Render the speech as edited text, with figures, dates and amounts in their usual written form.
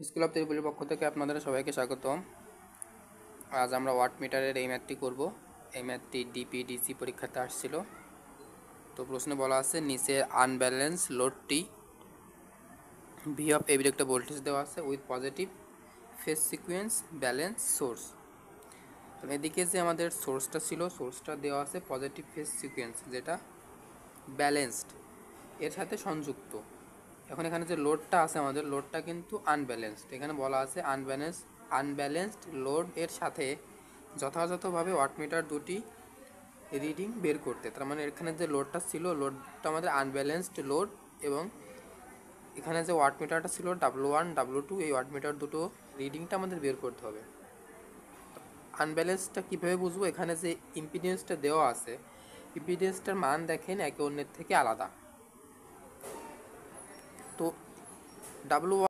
School of ত্রিপুরের পক্ষ থেকে আপনাদের সবাইকে স্বাগতম। আজ আমরা ওয়াট মিটারের এই ম্যাথটি করব। এই ম্যাথটি ডিপিডিসি পরীক্ষাতে আসছিল। তো প্রশ্নে বলা আছে নিচে আনব্যালেন্স লোডটি ভি অফ এবি একটা ভোল্টেজ দেওয়া আছে with positive phase sequence balance source. এদিকে যে আমাদের সোর্সটা ছিল, সোর্সটা দেওয়া আছে পজিটিভ ফেজ সিকোয়েন্স, যেটা ব্যালেন্সড এর সাথে সংযুক্ত। এখন এখানে যে লোডটা আছে আমাদের, লোডটা কিন্তু আনব্যালেন্সড। এখানে বলা আছে আনব্যালেন্সড লোড এর সাথে যথাযথভাবে ওয়াটমিটার দুটি রিডিং বের করতে। তার মানে এখানে যে লোডটা ছিল, লোডটা আমাদের আনব্যালেন্সড লোড, এবং এখানে যে ওয়াটমিটারটা ছিল W1 W2, এই ওয়াটমিটার দুটো রিডিংটা আমাদের বের করতে হবে। আনব্যালেন্সডটা কীভাবে বুঝবো? এখানে যে ইম্পিডেন্সটা দেওয়া আছে, ইম্পিডেন্সটার মান দেখেন একে অন্যের থেকে আলাদা। তো W1